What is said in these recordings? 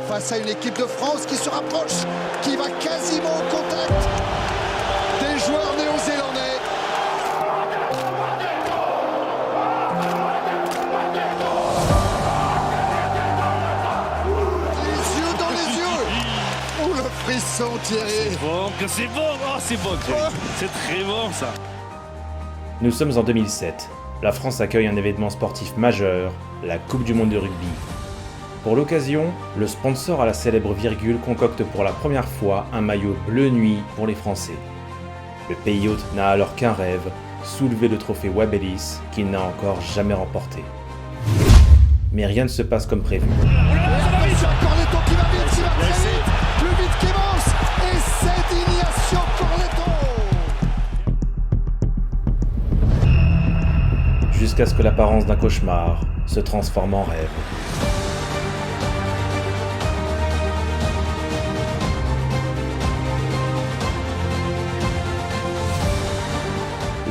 face à une équipe de France qui se rapproche, qui va quasiment au contact des joueurs néo-zélandais. Les yeux dans les yeux. Oh, le frisson, Thierry. C'est bon, Thierry. C'est très bon, ça. Nous sommes en 2007. La France accueille un événement sportif majeur, la Coupe du monde de rugby. Pour l'occasion, le sponsor à la célèbre virgule concocte pour la première fois un maillot bleu nuit pour les Français. Le pays hôte n'a alors qu'un rêve, soulever le trophée Webb Ellis qu'il n'a encore jamais remporté. Mais rien ne se passe comme prévu. Corletto qui va vite, qui va très vite, plus vite qu'Evans, et c'est Ignacio Corletto. Jusqu'à ce que l'apparence d'un cauchemar se transforme en rêve.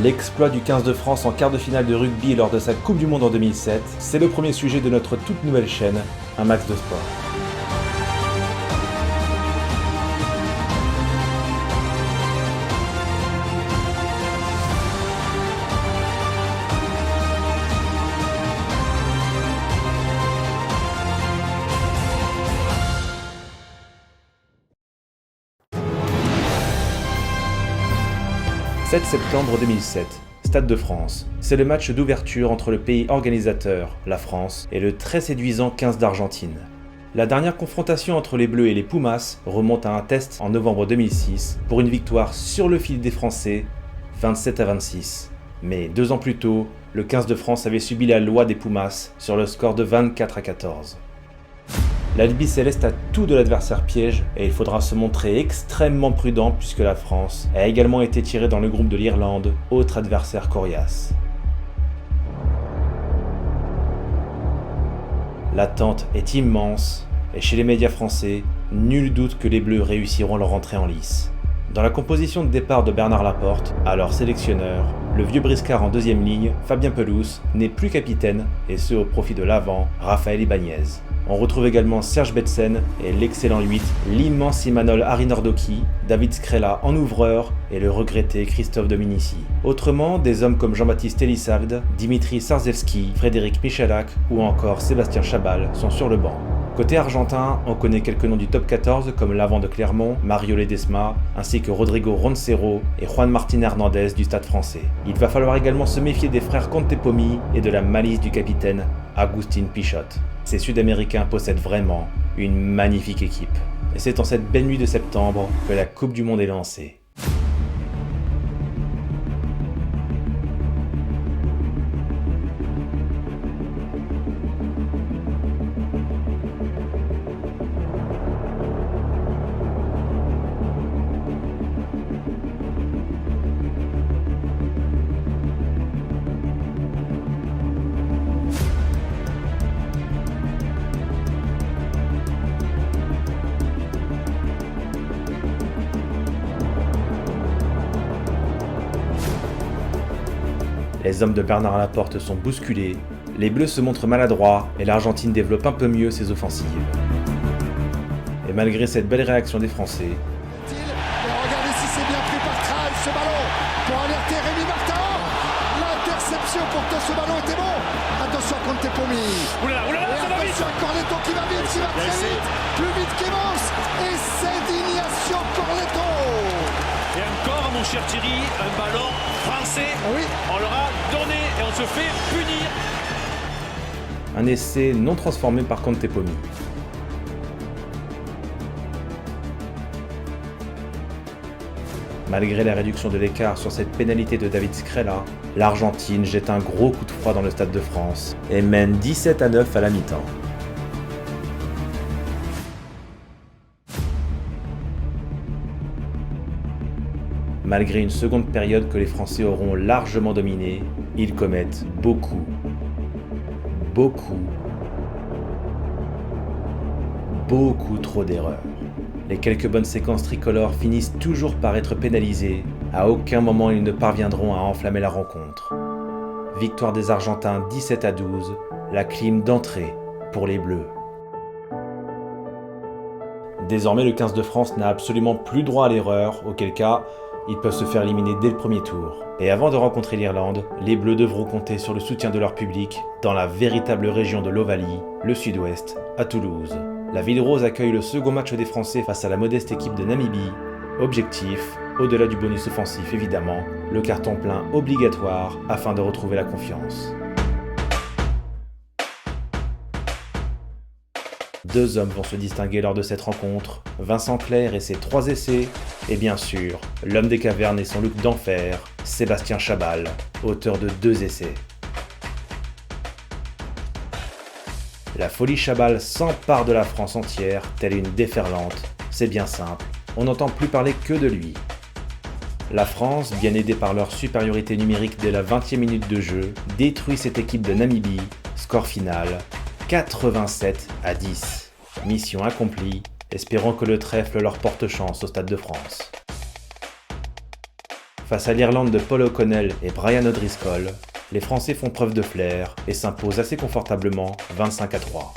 L'exploit du 15 de France en quart de finale de rugby lors de sa Coupe du monde en 2007, c'est le premier sujet de notre toute nouvelle chaîne, Un Max de Sport. « 7 septembre 2007, Stade de France. C'est le match d'ouverture entre le pays organisateur, la France, et le très séduisant 15 d'Argentine. La dernière confrontation entre les Bleus et les Pumas remonte à un test en novembre 2006 pour une victoire sur le fil des Français, 27-26. Mais 2 ans plus tôt, le 15 de France avait subi la loi des Pumas sur le score de 24-14. L'Albi Céleste a tout de l'adversaire piège et il faudra se montrer extrêmement prudent puisque la France a également été tirée dans le groupe de l'Irlande, autre adversaire coriace. L'attente est immense et chez les médias français, nul doute que les Bleus réussiront leur entrée en lice. Dans la composition de départ de Bernard Laporte, alors sélectionneur, le vieux briscard en deuxième ligne, Fabien Pelouse, n'est plus capitaine et ce au profit de l'avant, Raphaël Ibanez. On retrouve également Serge Betsen et l'excellent 8, l'immense Imanol Arinordoki, David Skrela en ouvreur et le regretté Christophe Dominici. Autrement, des hommes comme Jean-Baptiste Elissalde, Dimitri Sarzewski, Frédéric Michalak ou encore Sébastien Chabal sont sur le banc. Côté argentin, on connaît quelques noms du top 14 comme l'avant de Clermont, Mario Ledesma, ainsi que Rodrigo Roncero et Juan Martín Hernández du Stade français. Il va falloir également se méfier des frères Contepomi et de la malice du capitaine Agustín Pichot. Ces Sud-Américains possèdent vraiment une magnifique équipe. Et c'est en cette belle nuit de septembre que la Coupe du monde est lancée. Les hommes de Bernard Laporte sont bousculés, les Bleus se montrent maladroits et l'Argentine développe un peu mieux ses offensives. Et malgré cette belle réaction des Français, Regardez si c'est bien pris par Kral, ce ballon pour alerter Rémi Martin. L'interception pour que ce ballon était bon. Attention à Contepomi. Oulala, ça va vite. Attention à Corletto qui va vite, qui va très vite, plus vite qu'Evans. Et c'est Ignacio Corletto. Et encore, mon cher Thierry, un ballon français. Ah oui. On leur a donné et on se fait punir. un essai non transformé par Contepomi. Malgré la réduction de l'écart sur cette pénalité de David Skrela, l'Argentine jette un gros coup de froid dans le Stade de France et mène 17-9 à la mi-temps. Malgré une seconde période que les Français auront largement dominée, ils commettent beaucoup trop d'erreurs. Les quelques bonnes séquences tricolores finissent toujours par être pénalisées. À aucun moment ils ne parviendront à enflammer la rencontre. Victoire des Argentins 17-12, la clim d'entrée pour les Bleus. Désormais, le 15 de France n'a absolument plus droit à l'erreur, auquel cas, ils peuvent se faire éliminer dès le premier tour. Et avant de rencontrer l'Irlande, les Bleus devront compter sur le soutien de leur public dans la véritable région de l'Ovalie, le Sud-Ouest, à Toulouse. La Ville Rose accueille le second match des Français face à la modeste équipe de Namibie. Objectif, au-delà du bonus offensif évidemment, le carton plein obligatoire afin de retrouver la confiance. Deux hommes vont se distinguer lors de cette rencontre, Vincent Clerc et ses 3 essais, et bien sûr, l'homme des cavernes et son look d'enfer, Sébastien Chabal, auteur de 2 essais. La folie Chabal s'empare de la France entière, telle une déferlante. C'est bien simple, on n'entend plus parler que de lui. La France, bien aidée par leur supériorité numérique dès la 20e minute de jeu, détruit cette équipe de Namibie, score final 87-10. Mission accomplie, espérons que le trèfle leur porte chance au Stade de France. Face à l'Irlande de Paul O'Connell et Brian O'Driscoll, les Français font preuve de flair et s'imposent assez confortablement 25-3.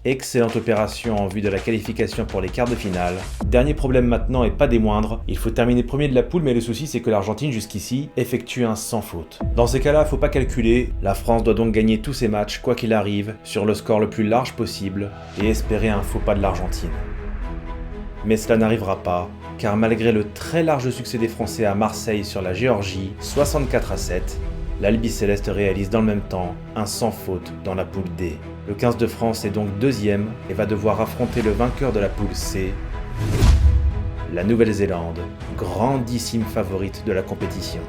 Excellente opération en vue de la qualification pour les quarts de finale. Dernier problème maintenant et pas des moindres, il faut terminer premier de la poule mais le souci c'est que l'Argentine jusqu'ici effectue un sans faute. Dans ces cas-là, faut pas calculer, la France doit donc gagner tous ses matchs quoi qu'il arrive, sur le score le plus large possible et espérer un faux pas de l'Argentine. Mais cela n'arrivera pas, car malgré le très large succès des Français à Marseille sur la Géorgie, 64-7, l'Albi Céleste réalise dans le même temps un sans faute dans la poule D. Le 15 de France est donc deuxième et va devoir affronter le vainqueur de la poule C, la Nouvelle-Zélande, grandissime favorite de la compétition.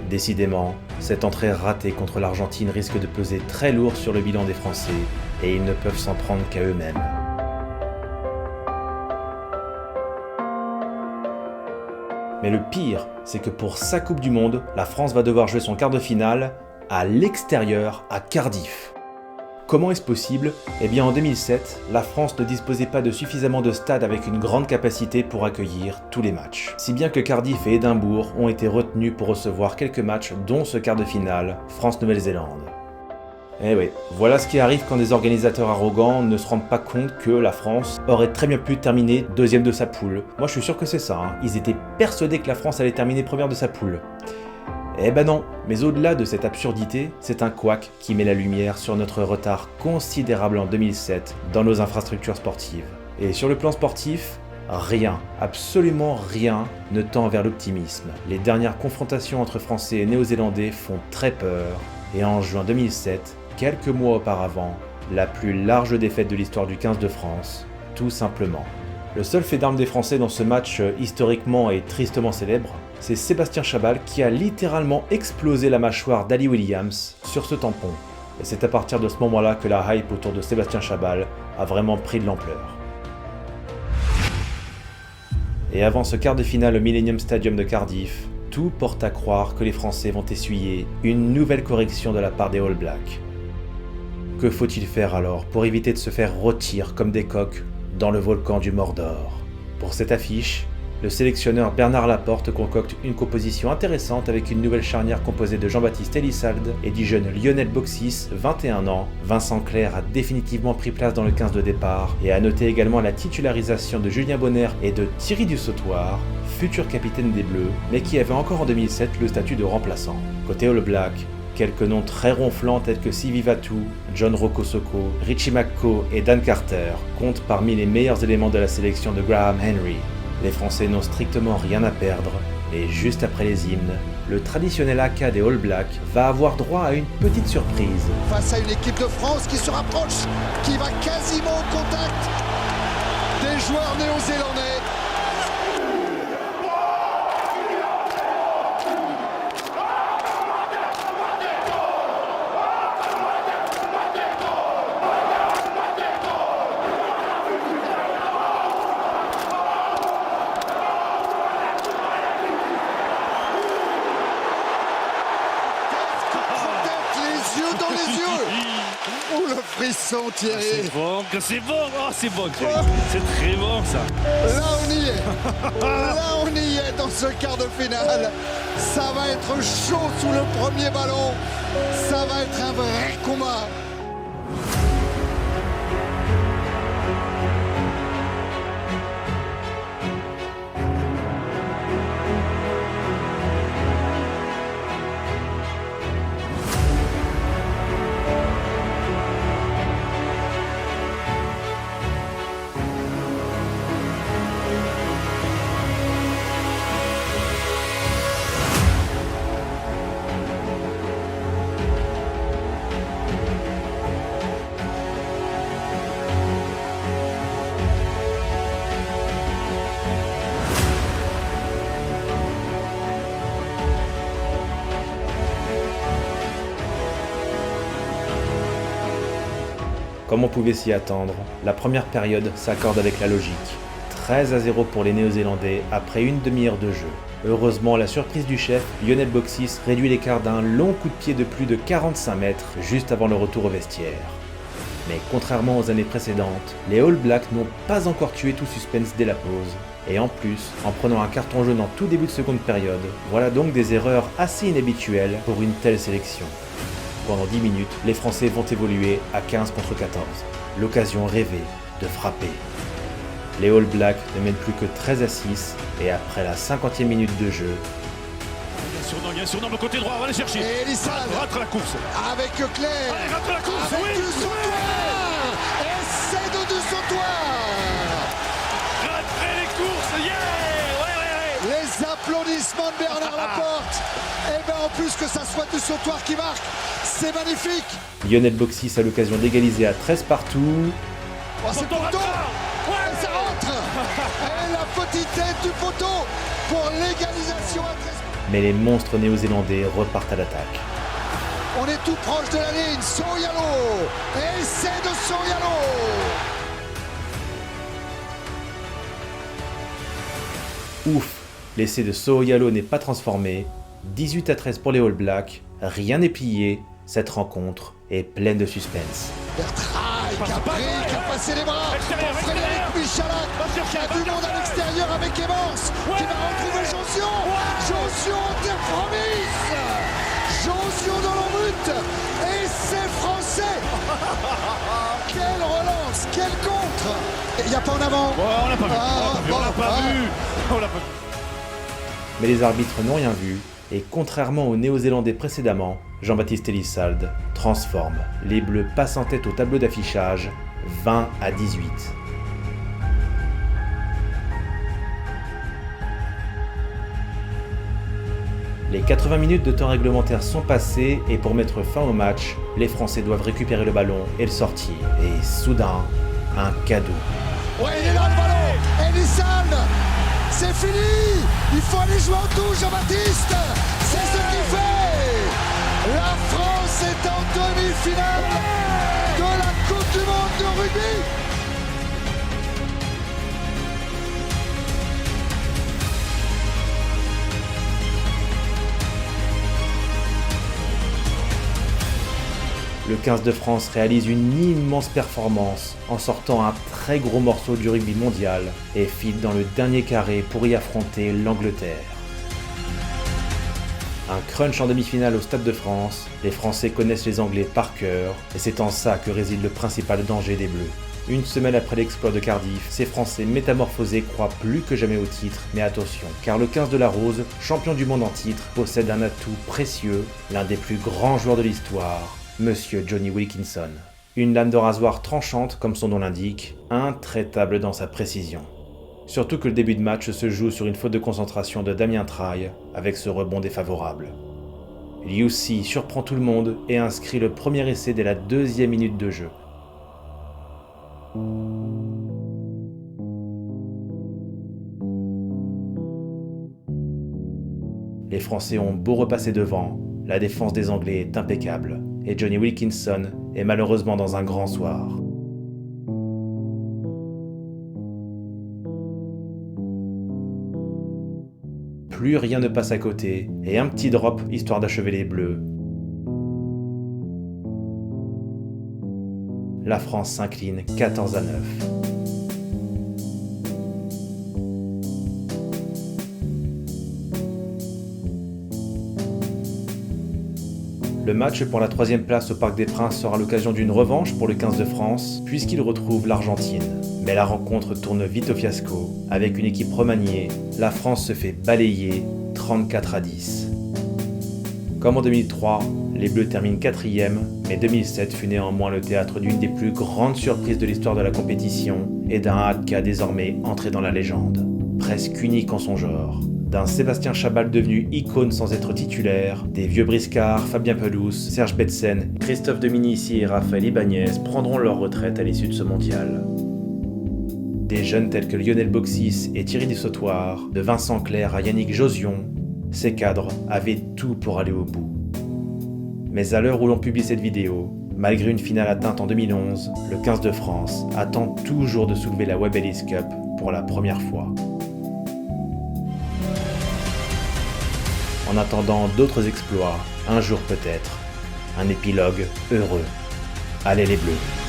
Décidément, cette entrée ratée contre l'Argentine risque de peser très lourd sur le bilan des Français et ils ne peuvent s'en prendre qu'à eux-mêmes. Mais le pire, c'est que pour sa Coupe du Monde, la France va devoir jouer son quart de finale à l'extérieur, à Cardiff. Comment est-ce possible ? Eh bien en 2007, la France ne disposait pas de suffisamment de stades avec une grande capacité pour accueillir tous les matchs. Si bien que Cardiff et Édimbourg ont été retenus pour recevoir quelques matchs, dont ce quart de finale, France-Nouvelle-Zélande. Eh oui, voilà ce qui arrive quand des organisateurs arrogants ne se rendent pas compte que la France aurait très bien pu terminer deuxième de sa poule. Moi je suis sûr que c'est ça, hein. Ils étaient persuadés que la France allait terminer première de sa poule. Eh ben non, mais au-delà de cette absurdité, c'est un couac qui met la lumière sur notre retard considérable en 2007 dans nos infrastructures sportives. Et sur le plan sportif, rien, absolument rien ne tend vers l'optimisme. Les dernières confrontations entre Français et Néo-Zélandais font très peur, et en juin 2007, quelques mois auparavant, la plus large défaite de l'histoire du 15 de France, tout simplement. Le seul fait d'armes des Français dans ce match historiquement et tristement célèbre, c'est Sébastien Chabal qui a littéralement explosé la mâchoire d'Ali Williams sur ce tampon. Et c'est à partir de ce moment-là que la hype autour de Sébastien Chabal a vraiment pris de l'ampleur. Et avant ce quart de finale au Millennium Stadium de Cardiff, tout porte à croire que les Français vont essuyer une nouvelle correction de la part des All Blacks. Que faut-il faire alors pour éviter de se faire rôtir comme des coqs dans le volcan du Mordor ? Pour cette affiche, le sélectionneur Bernard Laporte concocte une composition intéressante avec une nouvelle charnière composée de Jean-Baptiste Elissalde et du jeune Lionel Boxis, 21 ans. Vincent Clerc a définitivement pris place dans le 15 de départ et a noté également la titularisation de Julien Bonner et de Thierry Dussautoir, futur capitaine des Bleus, mais qui avait encore en 2007 le statut de remplaçant. Côté All Black, quelques noms très ronflants tels que Sivi Vatu, John Rokosoko, Richie McCaw et Dan Carter comptent parmi les meilleurs éléments de la sélection de Graham Henry. Les Français n'ont strictement rien à perdre, et juste après les hymnes, le traditionnel haka des All Blacks va avoir droit à une petite surprise. Face à une équipe de France qui se rapproche, qui va quasiment au contact des joueurs néo-zélandais. Dans les yeux. Oh le frisson Thierry. C'est bon Thierry. C'est très bon ça. Là on y est. Là on y est dans ce quart de finale. Ça va être chaud sous le premier ballon. Ça va être un vrai combat. Comme on pouvait s'y attendre, la première période s'accorde avec la logique. 13-0 pour les Néo-Zélandais après une demi-heure de jeu. Heureusement, la surprise du chef, Lionel Boxis, réduit l'écart d'un long coup de pied de plus de 45 mètres juste avant le retour au vestiaire. Mais contrairement aux années précédentes, les All Blacks n'ont pas encore tué tout suspense dès la pause. Et en plus, en prenant un carton jaune en tout début de seconde période, voilà donc des erreurs assez inhabituelles pour une telle sélection. Pendant 10 minutes, les Français vont évoluer à 15 contre 14. L'occasion rêvée de frapper. Les All Blacks ne mènent plus que 13-6 et après la 50e minute de jeu, Il y a un surnom au côté droit, on va aller chercher. Et Elissal Rate la course. avec Claire. Allez, rate la course, Avec oui, du sautoir. Et c'est du sautoir. Rate les courses, yeah, ouais. Les applaudissements de Bernard Laporte. Et bien en plus que ça soit du sautoir qui marque, c'est magnifique. Lionel Boxis a l'occasion d'égaliser à 13 partout. Oh, c'est le poteau. Ouais, ça rentre. Et la petite tête du poteau pour l'égalisation à 13. Mais les monstres néo-zélandais repartent à l'attaque. On est tout proche de la ligne. Sorialo. Et c'est de Sorialo. Ouf, l'essai de Sorialo n'est pas transformé. 18-13 pour les All Blacks, rien n'est plié. Cette rencontre est pleine de suspense. Bertraille qui a pris, qui a passé les bras pour Frédéric Michalak, qui a du monde à l'extérieur avec Evans, qui va retrouver Josion. Josion en terre promise. Josion dans le but. Et c'est français. Quelle relance, quel contre. Il n'y a pas en avant. On l'a pas vu. On l'a pas vu. Mais les arbitres n'ont rien vu, et contrairement aux Néo-Zélandais précédemment, Jean-Baptiste Elissald transforme. Les Bleus passent en tête au tableau d'affichage, 20-18. Les 80 minutes de temps réglementaire sont passées et pour mettre fin au match, les Français doivent récupérer le ballon et le sortir. Et soudain, un cadeau. Ouais, il est là le ballon. Elissald. C'est fini. Il faut aller jouer en touche, Jean-Baptiste. C'est ce qu'il fait. La France est en demi-finale de la Coupe du Monde de rugby. Le 15 de France réalise une immense performance en sortant un très gros morceau du rugby mondial et file dans le dernier carré pour y affronter l'Angleterre. Un crunch en demi-finale au Stade de France, les Français connaissent les Anglais par cœur et c'est en ça que réside le principal danger des Bleus. Une semaine après l'exploit de Cardiff, ces Français métamorphosés croient plus que jamais au titre, mais attention, car le 15 de la Rose, champion du monde en titre, possède un atout précieux, l'un des plus grands joueurs de l'histoire, Monsieur Johnny Wilkinson. Une lame de rasoir tranchante, comme son nom l'indique, intraitable dans sa précision. Surtout que le début de match se joue sur une faute de concentration de Damien Traille, avec ce rebond défavorable. Liu Si surprend tout le monde et inscrit le premier essai dès la 2e minute de jeu. Les Français ont beau repasser devant, la défense des Anglais est impeccable, et Johnny Wilkinson est malheureusement dans un grand soir. Plus rien ne passe à côté, et un petit drop histoire d'achever les Bleus. La France s'incline 14-9. Le match pour la 3e place au Parc des Princes sera l'occasion d'une revanche pour le 15 de France, puisqu'il retrouve l'Argentine. Mais la rencontre tourne vite au fiasco. Avec une équipe remaniée, la France se fait balayer 34-10. Comme en 2003, les Bleus terminent 4e, mais 2007 fut néanmoins le théâtre d'une des plus grandes surprises de l'histoire de la compétition et d'un haka désormais entré dans la légende. Presque unique en son genre. D'un Sébastien Chabal devenu icône sans être titulaire, des vieux briscards, Fabien Pelouse, Serge Betsen, Christophe Dominici et Raphaël Ibanez prendront leur retraite à l'issue de ce mondial. Des jeunes tels que Lionel Boxis et Thierry Dessautoir, de Vincent Clerc à Yannick Josion, ces cadres avaient tout pour aller au bout. Mais à l'heure où l'on publie cette vidéo, Malgré une finale atteinte en 2011, le 15 de France attend toujours de soulever la Web Ellis Cup pour la première fois. En attendant d'autres exploits, un jour peut-être, un épilogue heureux. Allez les Bleus!